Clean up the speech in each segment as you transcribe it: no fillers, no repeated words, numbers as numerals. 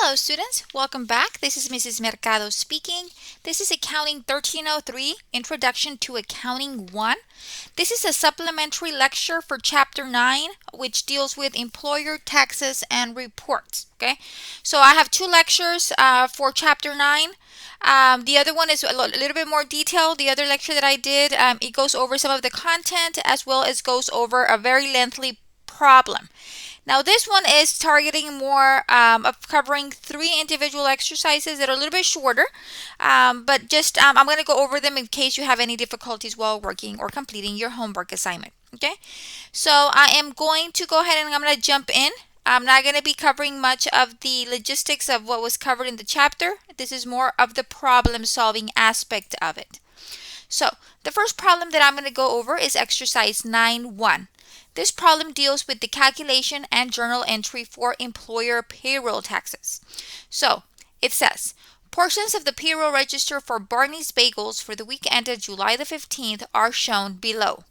Hello students, welcome back. This is Mrs. Mercado speaking. This is Accounting 1303, Introduction to Accounting 1. This is a supplementary lecture for Chapter 9, which deals with employer taxes and reports. Okay, so I have two lectures for Chapter 9. The other one is a little bit more detailed. The other lecture that I did, it goes over some of the content as well as goes over a very lengthy problem. Now this one is targeting more of covering 3 individual exercises that are a little bit shorter, but just I'm going to go over them in case you have any difficulties while working or completing your homework assignment. Okay, so I am going to go ahead and I'm going to jump in. I'm not going to be covering much of the logistics of what was covered in the chapter. This is more of the problem solving aspect of it. So the first problem that I'm going to go over is exercise 9.1. This problem deals with the calculation and journal entry for employer payroll taxes. So it says, portions of the payroll register for Barney's Bagels for the week ended July the 15th are shown below.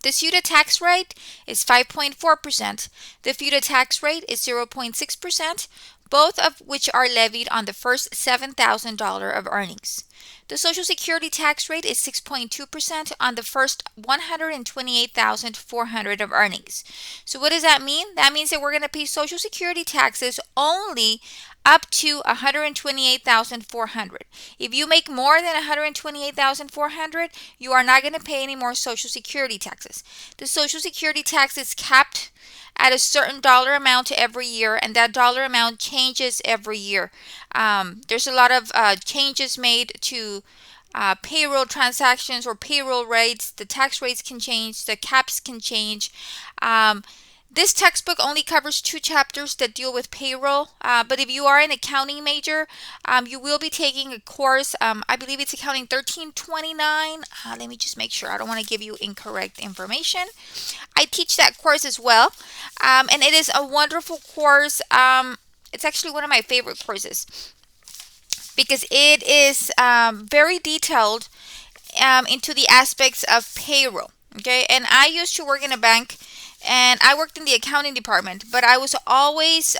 The SUTA tax rate is 5.4%. The FUTA tax rate is 0.6%, both of which are levied on the first $7,000 of earnings. The Social Security tax rate is 6.2% on the first $128,400 of earnings. So what does that mean? That means that we're going to pay Social Security taxes only up to $128,400. If you make more than $128,400, you are not going to pay any more Social Security taxes. The Social Security tax is capped at a certain dollar amount every year, and that dollar amount changes every year. There's a lot of changes made to payroll transactions or payroll rates. The tax rates can change, the caps can change. This textbook only covers 2 chapters that deal with payroll, but if you are an accounting major, you will be taking a course. I believe it's Accounting 1329. Let me just make sure. I don't want to give you incorrect information. I teach that course as well, and it is a wonderful course. It's actually one of my favorite courses because it is very detailed into the aspects of payroll. Okay, and I used to work in a bank. And I worked in the accounting department, but I was always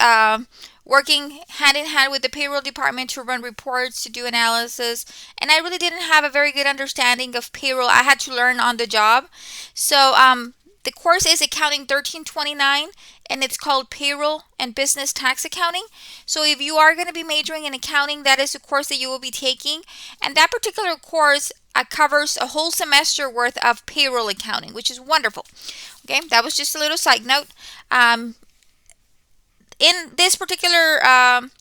working hand in hand with the payroll department to run reports, to do analysis, and I really didn't have a very good understanding of payroll. I had to learn on the job. So the course is Accounting 1329, and it's called Payroll and Business Tax Accounting. So if you are going to be majoring in accounting, that is the course that you will be taking. And that particular course covers a whole semester worth of payroll accounting, which is wonderful. Okay, that was just a little side note. In this particular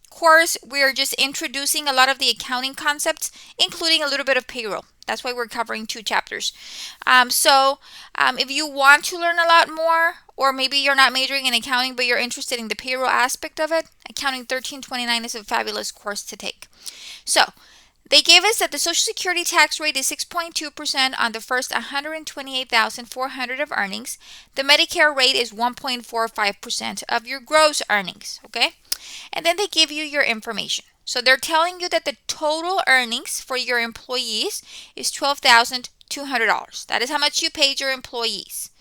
course, we're just introducing a lot of the accounting concepts, including a little bit of payroll. That's why we're covering 2 chapters. If you want to learn a lot more, or maybe you're not majoring in accounting, but you're interested in the payroll aspect of it, Accounting 1329 is a fabulous course to take. So they gave us that the Social Security tax rate is 6.2% on the first $128,400 of earnings. The Medicare rate is 1.45% of your gross earnings, okay? And then they give you your information. So they're telling you that the total earnings for your employees is $12,200. That is how much you paid your employees.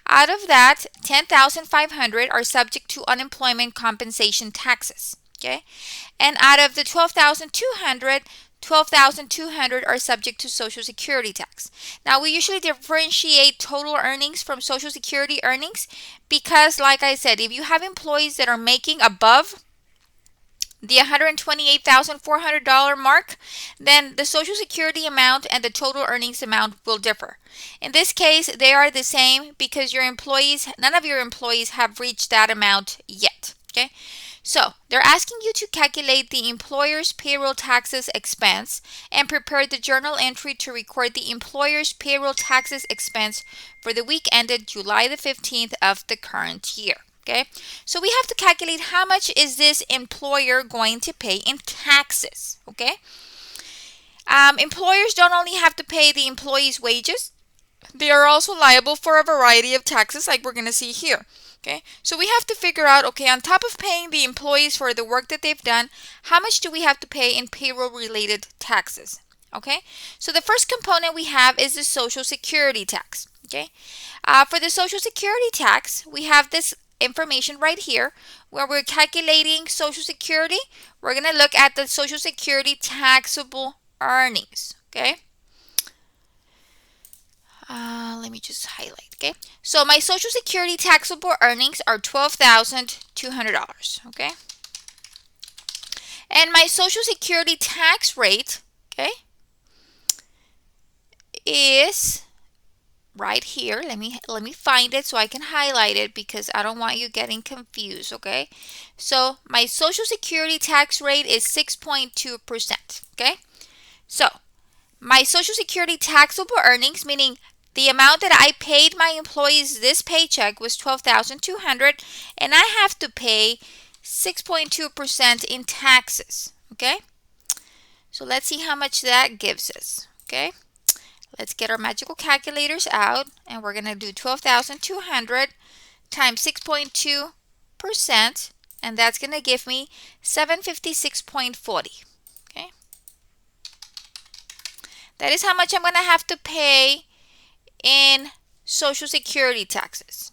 Out of that, $10,500 are subject to unemployment compensation taxes, okay? And out of the $12,200 are subject to Social Security tax. Now, we usually differentiate total earnings from Social Security earnings because, like I said, if you have employees that are making above the $128,400 mark, then the Social Security amount and the total earnings amount will differ. In this case, they are the same because none of your employees have reached that amount yet. Okay? So they're asking you to calculate the employer's payroll taxes expense and prepare the journal entry to record the employer's payroll taxes expense for the week ended July the 15th of the current year. Okay, so we have to calculate how much is this employer going to pay in taxes. Okay, employers don't only have to pay the employees' wages, they are also liable for a variety of taxes like we're going to see here. Okay, so we have to figure out, okay, on top of paying the employees for the work that they've done, how much do we have to pay in payroll-related taxes? Okay, so the first component we have is the Social Security tax. Okay, for the Social Security tax, we have this information right here where we're calculating Social Security. We're going to look at the Social Security taxable earnings. Okay. Let me just highlight. Okay. So my Social Security taxable earnings are $12,200. Okay. And my Social Security tax rate, okay, is right here. Let me find it so I can highlight it because I don't want you getting confused, okay? So my Social Security tax rate is 6.2%, okay? So my Social Security taxable earnings, meaning the amount that I paid my employees this paycheck, was $12,200, and I have to pay 6.2% in taxes, okay? So let's see how much that gives us, okay? Let's get our magical calculators out, and we're going to do 12,200 times 6.2%, and that's going to give me 756.40. Okay? That is how much I'm going to have to pay in Social Security taxes.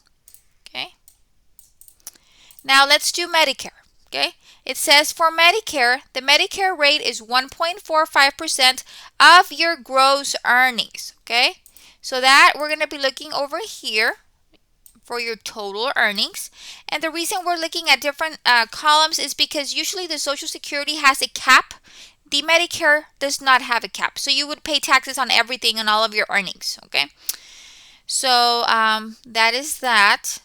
Okay? Now let's do Medicare. Okay? It says for Medicare, the Medicare rate is 1.45% of your gross earnings. Okay? So that we're going to be looking over here for your total earnings. And the reason we're looking at different columns is because usually the Social Security has a cap. The Medicare does not have a cap. So you would pay taxes on everything and all of your earnings. Okay? So that is that.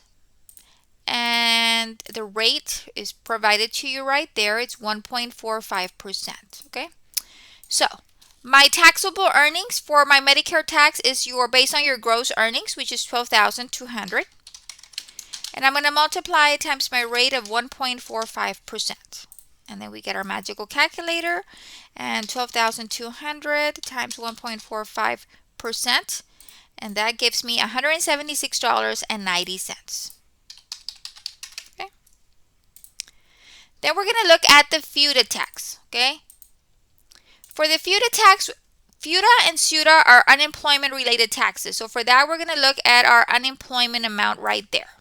And the rate is provided to you right there. It's 1.45%. Okay, so my taxable earnings for my Medicare tax is based on your gross earnings, which is 12,200, and I'm going to multiply it times my rate of 1.45%, and then we get our magical calculator, and 12,200 times 1.45%, and that gives me $176.90. Then we're going to look at the FUTA tax, okay? For the FUTA tax, FUTA and SUTA are unemployment related taxes. So for that, we're going to look at our unemployment amount right there.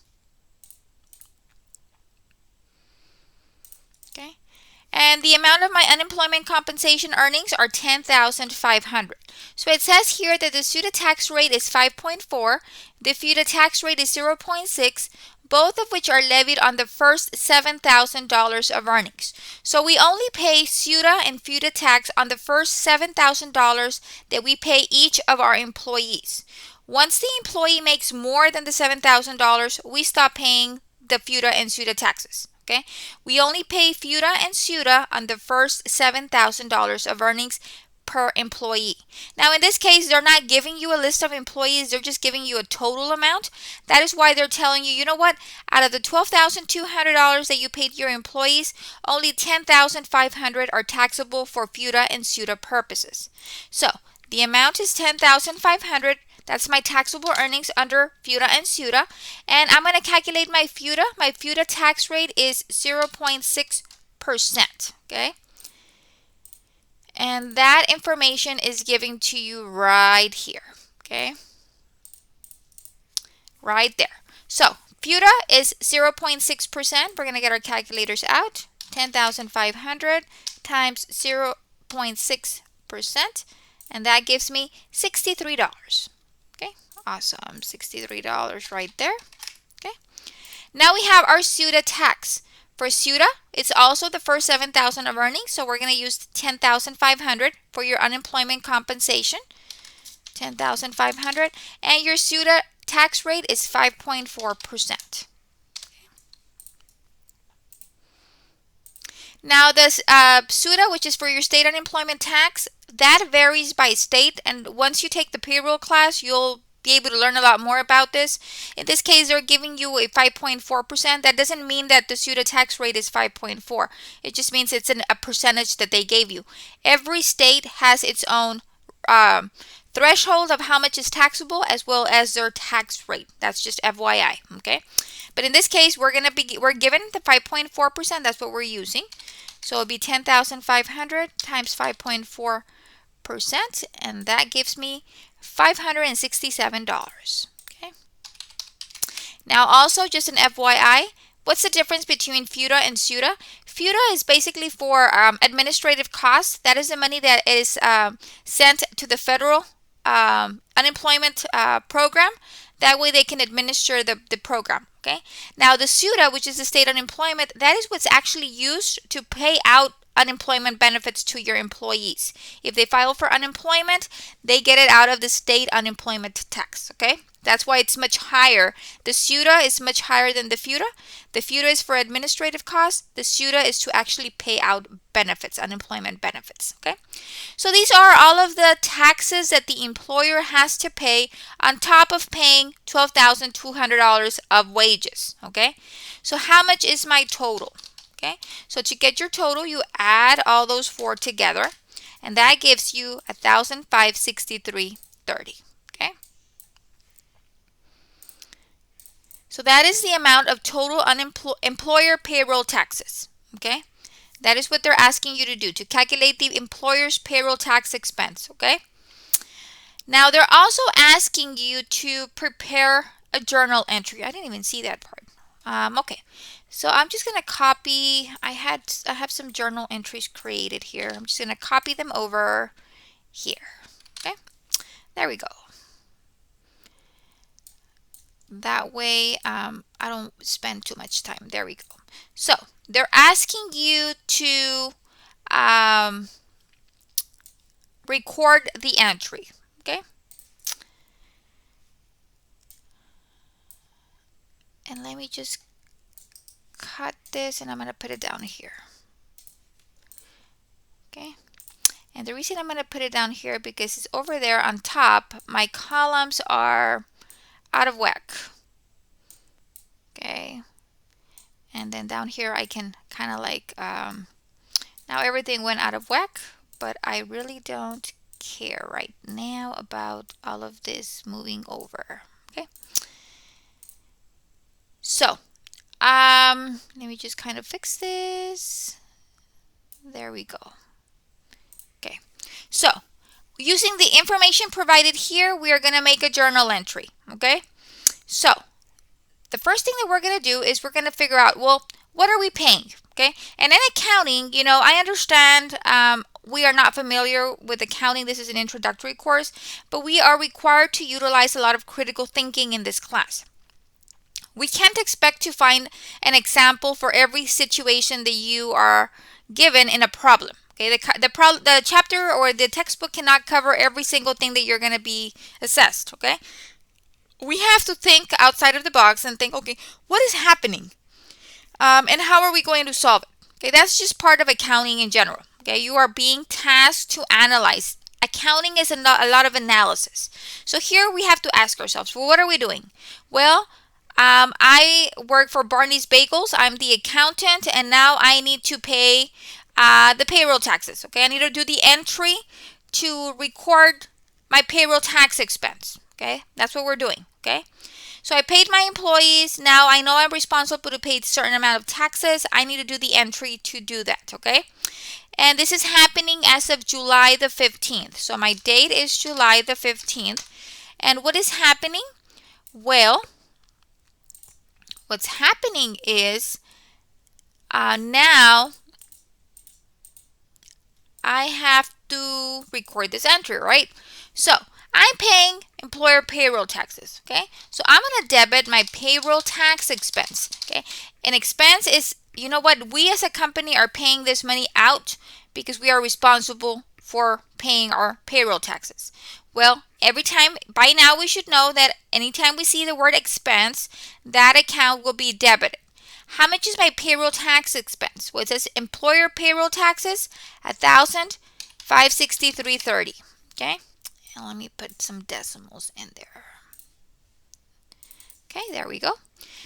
Okay? And the amount of my unemployment compensation earnings are $10,500. So it says here that the SUTA tax rate is 5.4, the FUTA tax rate is 0.6, both of which are levied on the first $7,000 of earnings. So we only pay SUTA and FUTA tax on the first $7,000 that we pay each of our employees. Once the employee makes more than the $7,000, we stop paying the FUTA and SUTA taxes. Okay? We only pay FUTA and SUTA on the first $7,000 of earnings per employee. Now in this case, they're not giving you a list of employees, they're just giving you a total amount. That is why they're telling you, you know what, out of the $12,200 that you paid your employees, only $10,500 are taxable for FUTA and SUTA purposes. So the amount is $10,500. That's my taxable earnings under FUTA and SUTA. And I'm going to calculate my FUTA. My FUTA tax rate is 0.6%. Okay? And that information is given to you right here. Okay? Right there. So FUTA is 0.6%. We're going to get our calculators out. 10,500 times 0.6%. And that gives me $63. Okay, awesome. $63 right there. Okay. Now we have our SUTA tax. For SUTA, it's also the first $7,000 of earnings, so we're going to use $10,500 for your unemployment compensation. $10,500, and your SUTA tax rate is 5.4%. Now this SUTA, which is for your state unemployment tax, that varies by state, and once you take the payroll class, you'll be able to learn a lot more about this. In this case, they're giving you a 5.4%. That doesn't mean that the SUTA tax rate is 5.4. It just means it's a percentage that they gave you. Every state has its own threshold of how much is taxable as well as their tax rate. That's just FYI, okay? But in this case, we're given the 5.4%. That's what we're using. So it'll be 10,500 times 5.4%, and that gives me $567. Okay. Now also just an FYI, What's the difference between FUTA and SUTA? FUTA is basically for administrative costs. That is the money that is sent to the federal unemployment program. That way they can administer the program. Okay. Now the SUTA, which is the state unemployment, that is what's actually used to pay out unemployment benefits to your employees. If they file for unemployment, they get it out of the state unemployment tax. Okay. That's why it's much higher. The SUTA is much higher than the FUTA. The FUTA is for administrative costs. The SUTA is to actually pay out benefits, unemployment benefits. Okay. So these are all of the taxes that the employer has to pay on top of paying $12,200 of wages. Okay. So how much is my total? Okay. So to get your total, you add all those four together, and that gives you $1,563.30. Okay. So that is the amount of total employer payroll taxes. Okay. That is what they're asking you to do, to calculate the employer's payroll tax expense. Okay. Now they're also asking you to prepare a journal entry. I didn't even see that part. Okay. So I'm just going to copy. I have some journal entries created here. I'm just going to copy them over here. Okay. There we go. That way I don't spend too much time. There we go. So they're asking you to record the entry. Okay. And let me just cut this, and I'm going to put it down here. Okay. And the reason I'm going to put it down here because it's over there on top. My columns are out of whack. Okay. And then down here I can kind of like now everything went out of whack, but I really don't care right now about all of this moving over. Okay. So let me just kind of fix this. There we go. Okay. So using the information provided here, we are going to make a journal entry. Okay. So the first thing that we're going to do is we're going to figure out, well, what are we paying? Okay. And in accounting, you know, I understand we are not familiar with accounting. This is an introductory course, but we are required to utilize a lot of critical thinking in this class. We can't expect to find an example for every situation that you are given in a problem. Okay, the chapter or the textbook cannot cover every single thing that you're going to be assessed. Okay, we have to think outside of the box and think, okay, what is happening, and how are we going to solve it? Okay, that's just part of accounting in general. Okay, you are being tasked to analyze. Accounting is a lot of analysis. So here we have to ask ourselves, well, what are we doing? Well, I work for Barney's Bagels. I'm the accountant, and now I need to pay the payroll taxes. Okay, I need to do the entry to record my payroll tax expense. Okay, that's what we're doing. Okay, so I paid my employees. Now I know I'm responsible to pay a certain amount of taxes. I need to do the entry to do that. Okay, and this is happening as of July the 15th. So my date is July the 15th. And what is happening? Well, what's happening is now I have to record this entry, right? So I'm paying employer payroll taxes. Okay, so I'm going to debit my payroll tax expense. Okay, an expense is, you know what, we as a company are paying this money out because we are responsible for paying our payroll taxes. Well, every time, by now we should know that anytime we see the word expense, that account will be debited. How much is my payroll tax expense? Well, it says employer payroll taxes, $1,563.30. Okay, and let me put some decimals in there. Okay, there we go.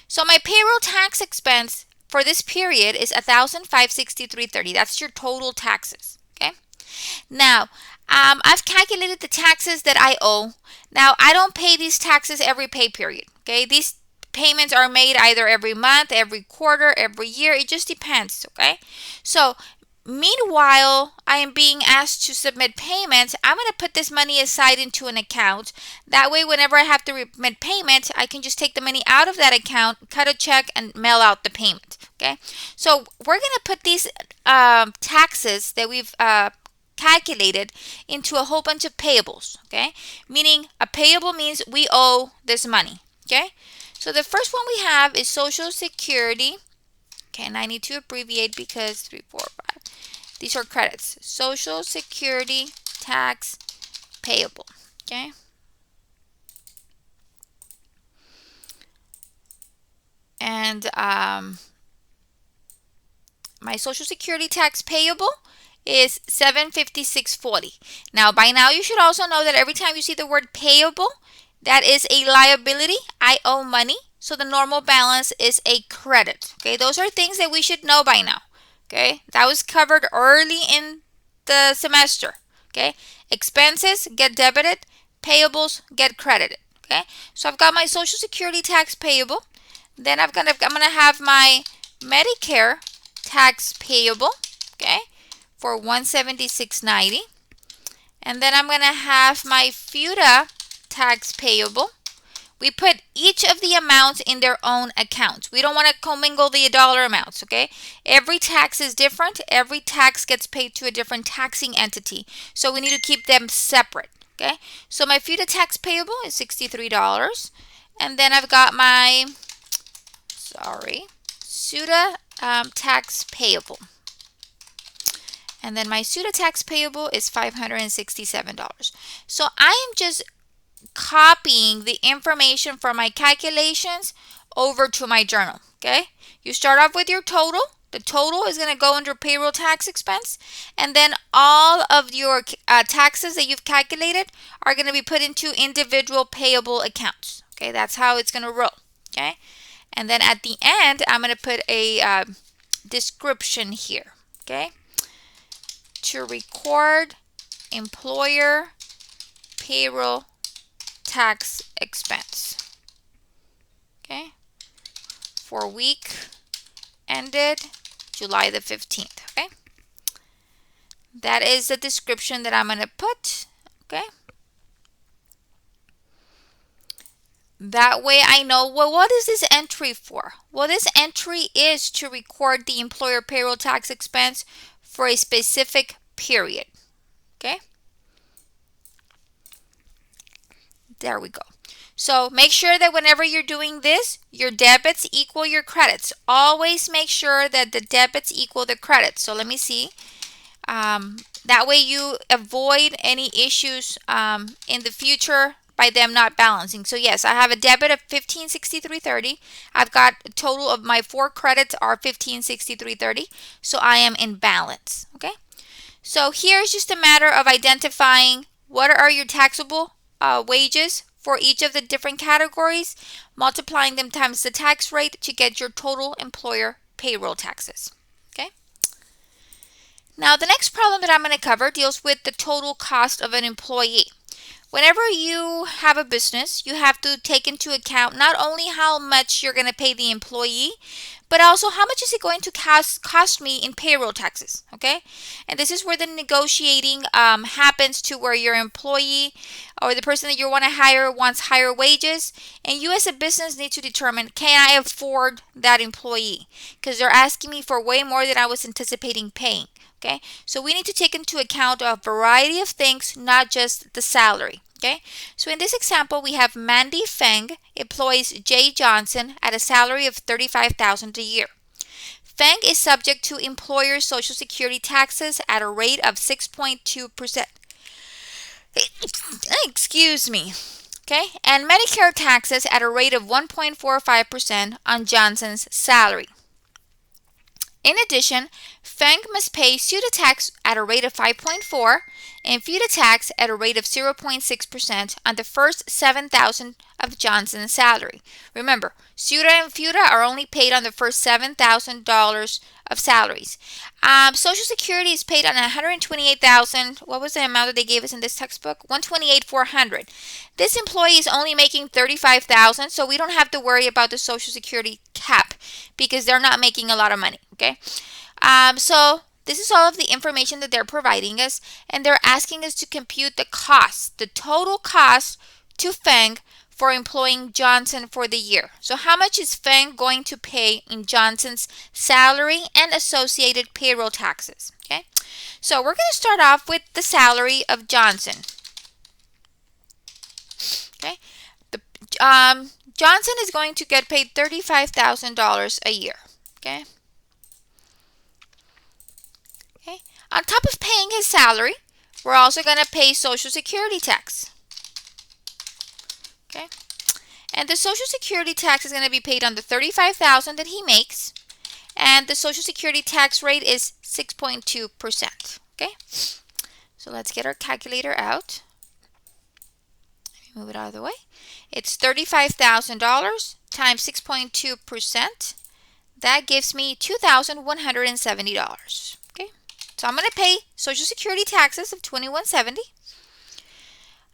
So my payroll tax expense for this period is $1,563.30. That's your total taxes. Okay. Now, I've calculated the taxes that I owe. Now, I don't pay these taxes every pay period. Okay, these payments are made either every month, every quarter, every year. It just depends. Okay, so Meanwhile, I am being asked to submit payments. I'm going to put this money aside into an account. That way, whenever I have to remit payment, I can just take the money out of that account, cut a check, and mail out the payment. Okay, so we're going to put these taxes that we've calculated into a whole bunch of payables. Okay, meaning a payable means we owe this money. Okay, so the first one we have is Social Security. Okay, and I need to abbreviate because 3, 4, 5. These are credits. Social Security tax payable. Okay. And my Social Security tax payable is $756.40. Now, by now, you should also know that every time you see the word payable, that is a liability. I owe money. So the normal balance is a credit. Okay, those are things that we should know by now. Okay, that was covered early in the semester. Okay, expenses get debited, payables get credited. Okay, so I've got my Social Security tax payable. Then I'm gonna have my Medicare tax payable. Okay, for $176.90. And then I'm gonna have my FUTA tax payable. We put each of the amounts in their own accounts. We don't want to commingle the dollar amounts, okay? Every tax is different. Every tax gets paid to a different taxing entity. So we need to keep them separate, okay? So my FUTA tax payable is $63. And then I've got my, SUTA tax payable. And then my SUTA tax payable is $567. So I am just copying the information from my calculations over to my journal. Okay, you start off with your total. The total is going to go under payroll tax expense, and then all of your taxes that you've calculated are going to be put into individual payable accounts. Okay, that's how it's going to roll. Okay, and then at the end, I'm going to put a description here. Okay, to record employer payroll tax expense. Okay, for week ended July the 15th. Okay, that is the description that I'm going to put. Okay, that way I know, well, what is this entry for? Well, this entry is to record the employer payroll tax expense for a specific period. Okay, there we go. So make sure that whenever you're doing this, your debits equal your credits. Always make sure that the debits equal the credits. So let me see. That way you avoid any issues in the future by them not balancing. So yes, I have a debit of $1563.30. I've got a total of my 4 credits are $1563.30. So I am in balance. Okay. So here's just a matter of identifying what are your taxable wages for each of the different categories, multiplying them times the tax rate to get your total employer payroll taxes. Okay. Now the next problem that I'm going to cover deals with the total cost of an employee. Whenever you have a business, you have to take into account not only how much you're going to pay the employee, but also how much is it going to cost me in payroll taxes, okay? And this is where the negotiating happens, to where your employee or the person that you want to hire wants higher wages, and you as a business need to determine, can I afford that employee? Because they're asking me for way more than I was anticipating paying. Okay, so we need to take into account a variety of things, not just the salary. Okay, so in this example, we have Mandy Feng employs Jay Johnson at a salary of $35,000 a year. Feng is subject to employer Social Security taxes at a rate of 6.2%. Excuse me. Okay, and Medicare taxes at a rate of 1.45% on Johnson's salary. In addition, Feng must pay SUTA tax at a rate of 5.4% and FUTA tax at a rate of 0.6% on the first $7,000 of Johnson's salary. Remember, SUTA and FUTA are only paid on the first $7,000 of salaries. Social Security is paid on $128,000. What was the amount that they gave us in this textbook? $128,400. This employee is only making $35,000, so we don't have to worry about the Social Security cap because they're not making a lot of money. Okay, so this is all of the information that they're providing us, and they're asking us to compute the cost, the total cost to Feng for employing Johnson for the year. So how much is Feng going to pay in Johnson's salary and associated payroll taxes? Okay, so we're going to start off with the salary of Johnson. Okay, Johnson is going to get paid $35,000 a year. Okay. Okay. On top of paying his salary, we're also going to pay Social Security tax. Okay. And the Social Security tax is going to be paid on the $35,000 that he makes, and the Social Security tax rate is 6.2%. Okay. So let's get our calculator out. Let me move it out of the way. It's $35,000 times 6.2%. That gives me $2,170. Okay. So I'm going to pay Social Security taxes of $2,170.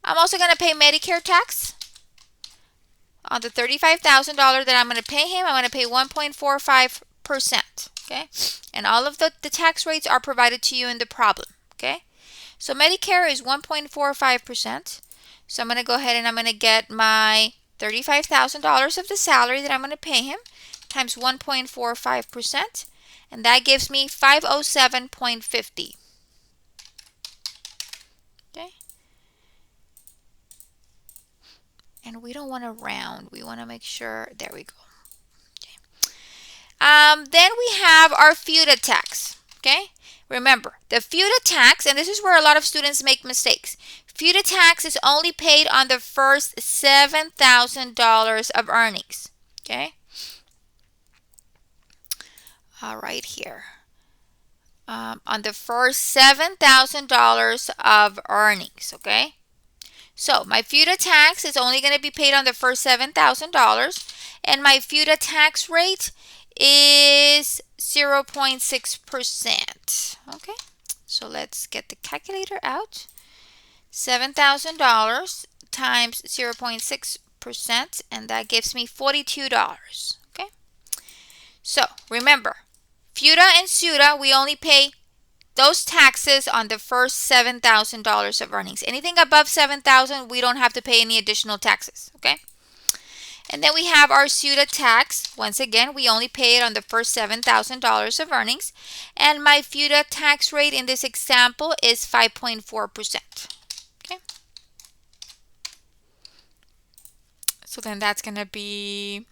I'm also going to pay Medicare tax on the $35,000 that I'm going to pay him. I'm going to pay 1.45%. Okay. And all of the tax rates are provided to you in the problem. Okay. So Medicare is 1.45%. So I'm going to go ahead and I'm going to get my $35,000 of the salary that I'm going to pay him times 1.45%, and that gives me $507.50. Okay. And we don't want to round. We want to make sure. There we go. Okay. Then we have our FUTA tax. Okay. Remember, the FUTA tax, and this is where a lot of students make mistakes. FUTA tax is only paid on the first $7,000 of earnings. Okay. Right here. On the first $7,000 of earnings. Okay. So my FUTA tax is only going to be paid on the first $7,000, and my FUTA tax rate is 0.6%. Okay, so let's get the calculator out. $7,000 times 0.6%, and that gives me $42. Okay, so remember, FUTA and SUTA, we only pay those taxes on the first $7,000 of earnings. Anything above $7,000, we don't have to pay any additional taxes. Okay. And then we have our SUTA tax. Once again, we only pay it on the first $7,000 of earnings. And my FUTA tax rate in this example is 5.4%. Okay. So then that's going to be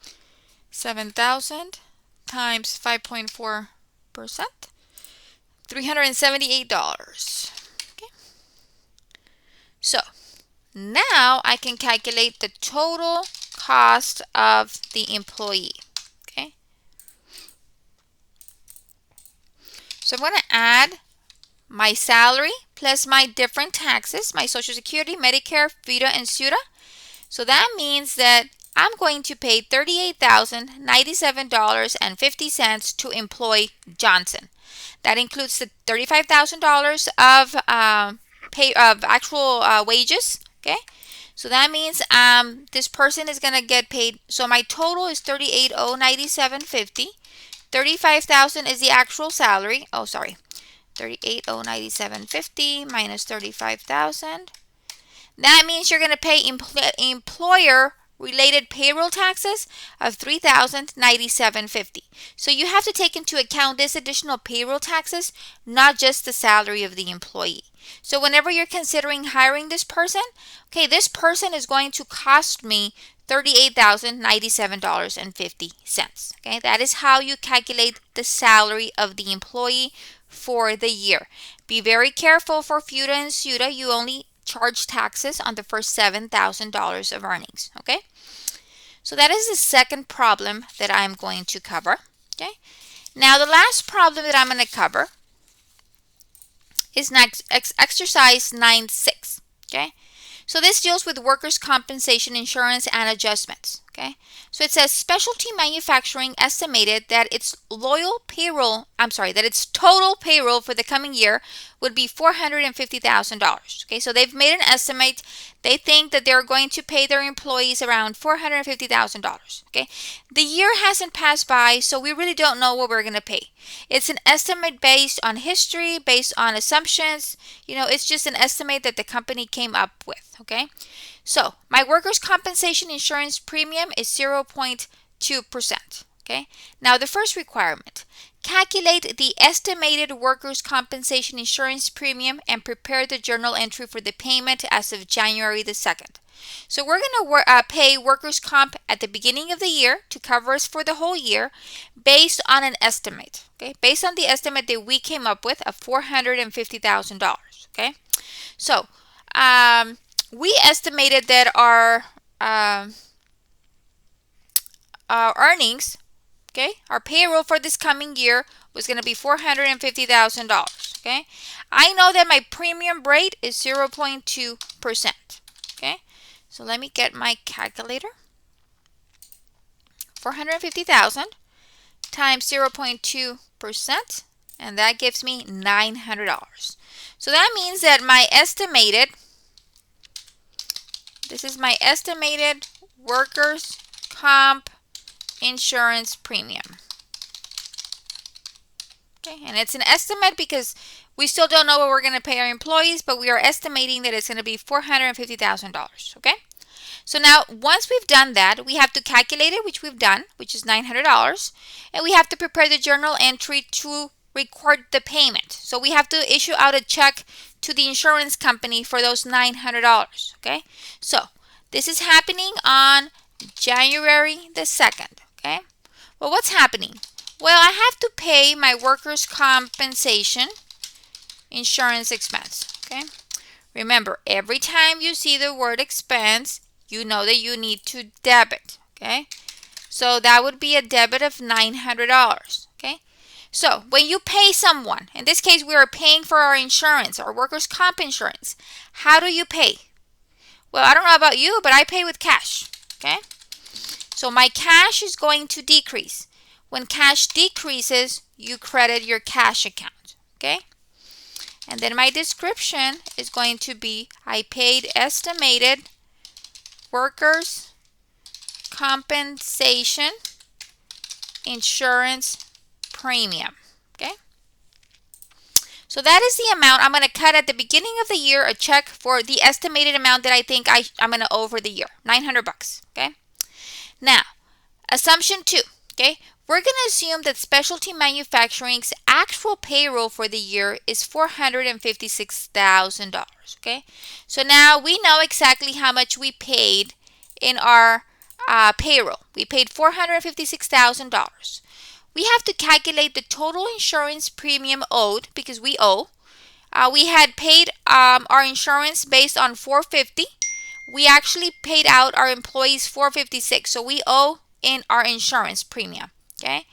7,000 times 5.4%. $378. Okay. So now I can calculate the total cost of the employee. Okay. So I'm going to add my salary plus my different taxes, my Social Security, Medicare, FUTA, and SUTA. So that means that I'm going to pay $38,097.50 to employ Johnson. That includes the $35,000 of actual wages. Okay, so that means this person is gonna get paid. So my total is $38,097.50. $35,000 is the actual salary. Oh, sorry, $38,097.50 minus $35,000. That means you're gonna pay employer related payroll taxes of $3,097.50. So you have to take into account this additional payroll taxes, not just the salary of the employee. So whenever you're considering hiring this person, okay, this person is going to cost me $38,097.50. Okay, that is how you calculate the salary of the employee for the year. Be very careful for FUTA and SUTA. You only charge taxes on the first $7,000 of earnings. Okay, so that is the second problem that I'm going to cover. Okay, now the last problem that I'm going to cover is next exercise 9.6. Okay, so this deals with workers' compensation insurance and adjustments. Okay, so it says specialty manufacturing estimated that its total payroll for the coming year would be $450,000. Okay, so they've made an estimate. They think that they're going to pay their employees around $450,000. Okay, the year hasn't passed by, so we really don't know what we're going to pay. It's an estimate based on history, based on assumptions. It's just an estimate that the company came up with. Okay. So my workers' compensation insurance premium is 0.2%. Okay. Now the first requirement, calculate the estimated workers' compensation insurance premium and prepare the journal entry for the payment as of January the 2nd. So we're going to pay workers' comp at the beginning of the year to cover us for the whole year based on an estimate. Okay. Based on the estimate that we came up with of $450,000. Okay. So, we estimated that our earnings, okay, our payroll for this coming year was going to be $450,000. Okay, I know that my premium rate is 0.2%. Okay, so let me get my calculator. 450,000 times 0.2%, and that gives me $900. So that means that this is my estimated workers' comp insurance premium. Okay, and it's an estimate because we still don't know what we're going to pay our employees, but we are estimating that it's going to be $450,000. Okay, so now once we've done that, we have to calculate it, which we've done, which is $900, and we have to prepare the journal entry to record the payment. So we have to issue out a check to the insurance company for those $900. Okay, so this is happening on January the 2nd. Okay, well, what's happening? Well, I have to pay my workers' compensation insurance expense. Okay, remember, every time you see the word expense, you know that you need to debit. Okay, so that would be a debit of $900. Okay, so when you pay someone, in this case we are paying for our insurance, our workers' comp insurance, how do you pay? Well, I don't know about you, but I pay with cash. Okay, so my cash is going to decrease. When cash decreases, you credit your cash account. Okay, and then my description is going to be I paid estimated workers' compensation insurance premium. Okay, so that is the amount I'm going to cut at the beginning of the year, a check for the estimated amount that I think I'm going to owe for the year, $900. Okay, now assumption 2. Okay, we're going to assume that specialty manufacturing's actual payroll for the year is $456,000. Okay, so now we know exactly how much we paid in our payroll. We paid $456,000. We have to calculate the total insurance premium owed because we owe. We had paid our insurance based on $450. We actually paid out our employees $456, so we owe in our insurance premium. Okay,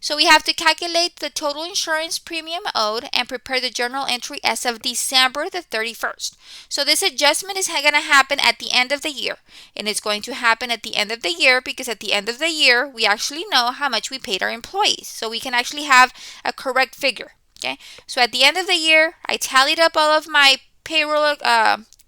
so we have to calculate the total insurance premium owed and prepare the journal entry as of December the 31st. So this adjustment is going to happen at the end of the year, and it's going to happen at the end of the year because at the end of the year we actually know how much we paid our employees, so we can actually have a correct figure. Okay, so at the end of the year I tallied up all of my payroll,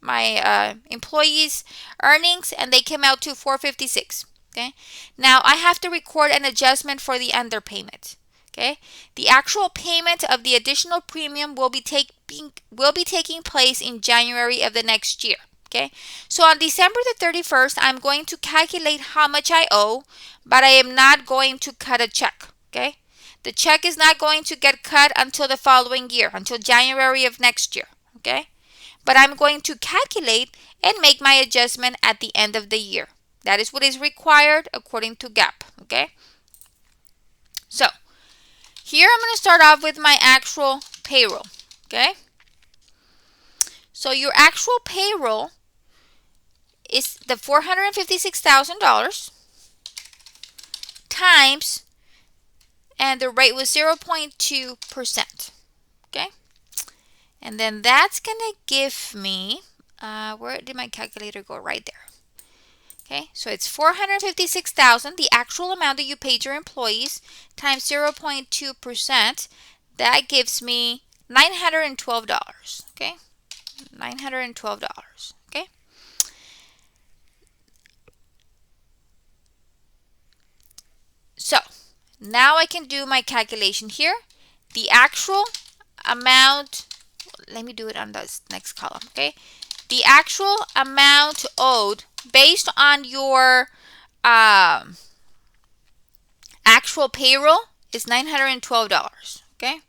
my employees' earnings, and they came out to $456. Okay, now I have to record an adjustment for the underpayment. Okay, the actual payment of the additional premium will be taking place in January of the next year. Okay, so on December the 31st, I'm going to calculate how much I owe, but I am not going to cut a check. Okay, the check is not going to get cut until the following year, until January of next year. Okay, but I'm going to calculate and make my adjustment at the end of the year. That is what is required according to GAAP. Okay, so here I'm going to start off with my actual payroll. Okay, so your actual payroll is the $456,000 times, and the rate was 0.2%. Okay, and then that's going to give me, where did my calculator go? Right there. Okay, so it's 456,000, the actual amount that you paid your employees, times 0.2%. That gives me $912. Okay, $912. Okay. So now I can do my calculation here. The actual amount, let me do it on this next column, okay? The actual amount owed based on your actual payroll is $912, okay?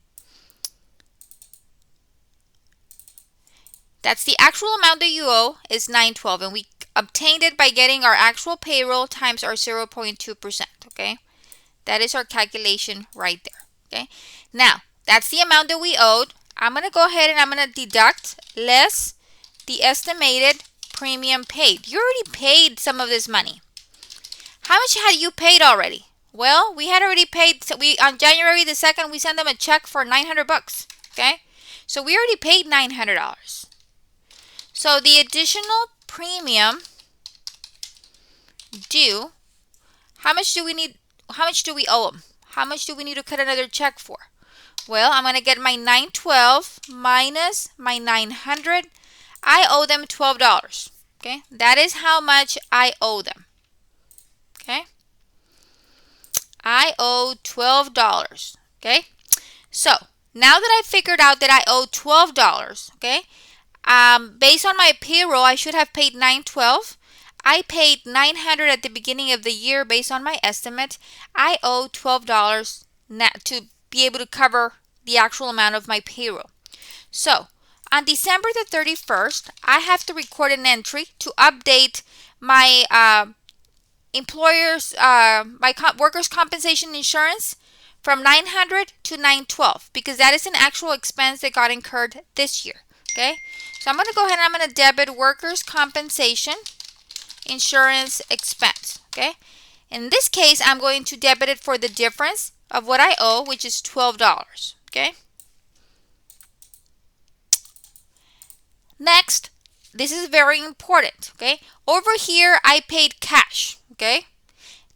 That's the actual amount that you owe is $912, and we obtained it by getting our actual payroll times our 0.2%, okay? That is our calculation right there, okay? Now, that's the amount that we owed. I'm going to go ahead and I'm going to deduct less the estimated premium paid. You already paid some of this money. How much had you paid already? Well, we had already paid, so on January the 2nd, we sent them a check for 900 bucks, okay? So we already paid $900. So the additional premium due, how much do we need? How much do we owe them? How much do we need to cut another check for? Well, I'm going to get my 912 minus my 900. I owe them $12. Okay, that is how much I owe them. Okay, I owe $12. Okay, so now that I figured out that I owe $12, okay, based on my payroll, I should have paid $912. I paid $900 at the beginning of the year based on my estimate. I owe $12 to be able to cover the actual amount of my payroll. So on December the 31st, I have to record an entry to update my workers' compensation insurance from $900 to $912 because that is an actual expense that got incurred this year. Okay, so I'm going to go ahead and I'm going to debit workers' compensation insurance expense. Okay, in this case, I'm going to debit it for the difference of what I owe, which is $12. Okay. Next, this is very important. Okay, over here I paid cash. Okay.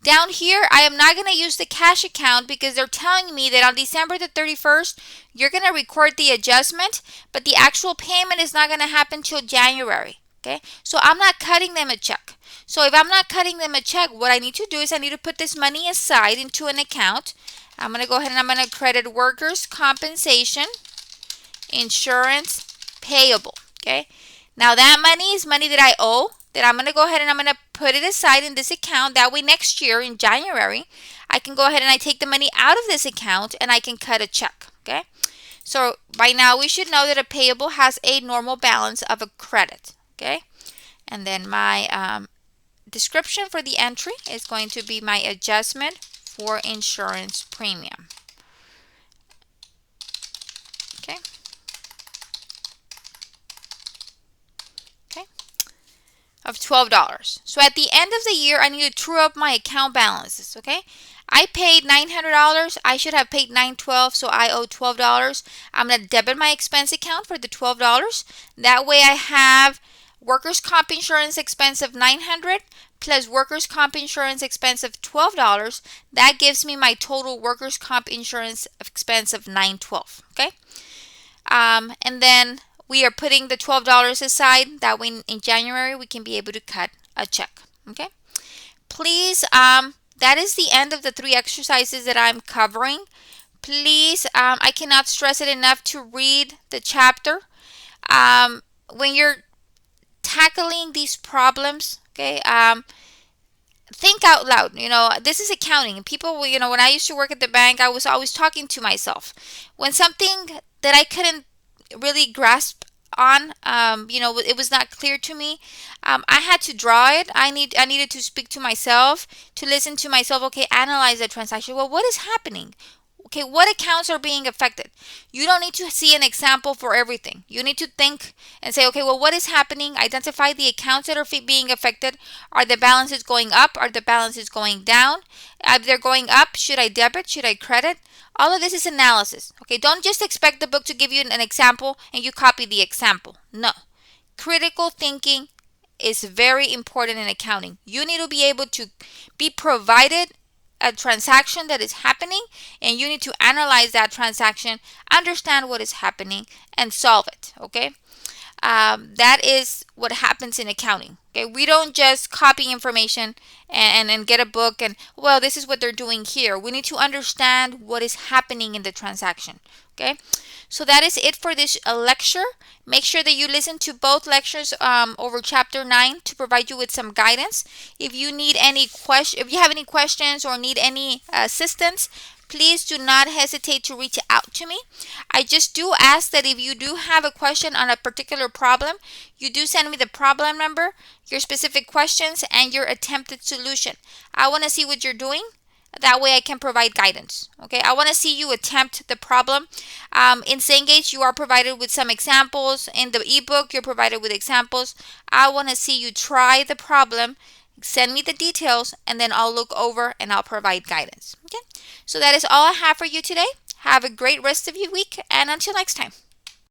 Down here, I am not going to use the cash account because they're telling me that on December the 31st, you're going to record the adjustment, but the actual payment is not going to happen till January. Okay, so I'm not cutting them a check. So if I'm not cutting them a check, what I need to do is I need to put this money aside into an account. I'm going to go ahead and I'm going to credit workers' compensation insurance payable. Okay, now that money is money that I owe, that I'm going to go ahead and I'm going to put it aside in this account. That way next year in January, I can go ahead and I take the money out of this account and I can cut a check. Okay, so by now we should know that a payable has a normal balance of a credit. Okay, and then my description for the entry is going to be my adjustment for insurance premium. Okay. Okay. Of $12. So at the end of the year, I need to true up my account balances. Okay. I paid $900. I should have paid $912, so I owe $12. I'm going to debit my expense account for the $12. That way I have workers' comp insurance expense of $900 plus workers' comp insurance expense of $12. That gives me my total workers' comp insurance expense of $912. Okay. And then we are putting the $12 aside. That way in January we can be able to cut a check. Okay. Please, that is the end of the 3 exercises that I'm covering. Please, I cannot stress it enough to read the chapter. When you're tackling these problems, okay, think out loud. You know, this is accounting. People, you know, when I used to work at the bank, I was always talking to myself. When something that I couldn't really grasp on, you know, it was not clear to me, I had to draw it. I needed to speak to myself, to listen to myself. Okay, analyze the transaction. Well, what is happening? Okay, what accounts are being affected? You don't need to see an example for everything. You need to think and say, okay, well, what is happening? Identify the accounts that are being affected. Are the balances going up? Are the balances going down? If they're going up, should I debit? Should I credit? All of this is analysis. Okay, don't just expect the book to give you an example and you copy the example. No. Critical thinking is very important in accounting. You need to be able to be provided a transaction that is happening, and you need to analyze that transaction, understand what is happening, and solve it. Okay. That is what happens in accounting. Okay, we don't just copy information and get a book and, well, this is what they're doing here. We need to understand what is happening in the transaction. Okay, so that is it for this lecture. Make sure that you listen to both lectures over chapter 9 to provide you with some guidance. If you need any if you have any questions or need any assistance, please do not hesitate to reach out to me. I just do ask that if you do have a question on a particular problem, you do send me the problem number, your specific questions, and your attempted solution. I want to see what you're doing. That way I can provide guidance. Okay, I want to see you attempt the problem. In Cengage, you are provided with some examples. In the ebook, you're provided with examples. I want to see you try the problem. Send me the details, and then I'll look over and I'll provide guidance. Okay, so that is all I have for you today. Have a great rest of your week, and until next time.